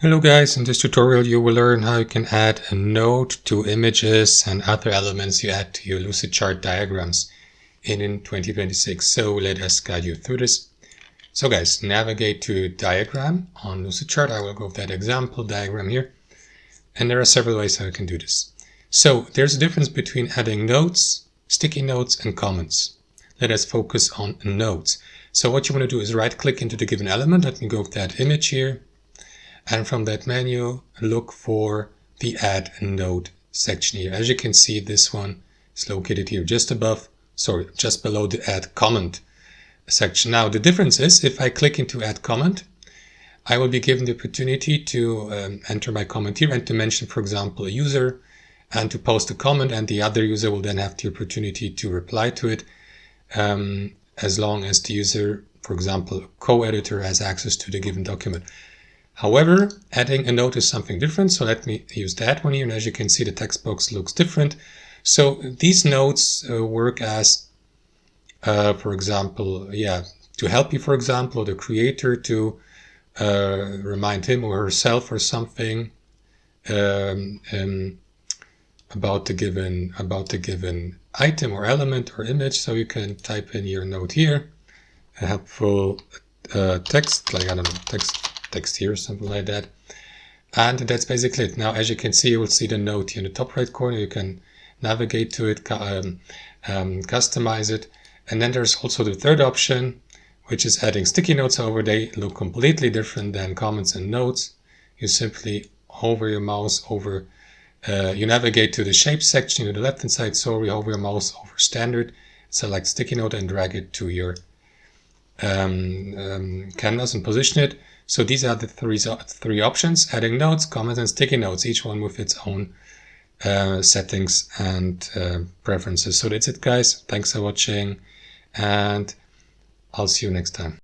Hello guys, in this tutorial you will learn how you can add a note to images and other elements you add to your Lucidchart diagrams in 2026. So let us guide you through this. So guys, navigate to diagram on Lucidchart. I will go with that example diagram here. And there are several ways how you can do this. So there's a difference between adding notes, sticky notes and comments. Let us focus on notes. So what you want to do is right click into the given element. Let me go with that image here. And from that menu, look for the Add a Note section here. As you can see, this one is located here just below the Add Comment section. Now, the difference is if I click into Add Comment, I will be given the opportunity to enter my comment here and to mention, for example, a user and to post a comment, and the other user will then have the opportunity to reply to it as long as the user, for example, co-editor has access to the given document. However, adding a note is something different, so let me use that one here, and as you can see the text box looks different. So these notes work as, for example, to help you, for example, the creator to remind him or herself or something about the given item or element or image. So you can type in your note here, a helpful text, like, I don't know, text here, something like that. And that's basically it. Now, as you can see, you will see the note here in the top right corner. You can navigate to it, customize it. And then there's also the third option, which is adding sticky notes. However, they look completely different than comments and notes. You simply hover your mouse over, you navigate to the shape section on the left hand side. So you hover your mouse over standard, select sticky note and drag it to your canvas and position it. So these are the three options: adding notes, comments, and sticky notes, each one with its own settings and preferences. So that's it, guys. Thanks for watching, and I'll see you next time.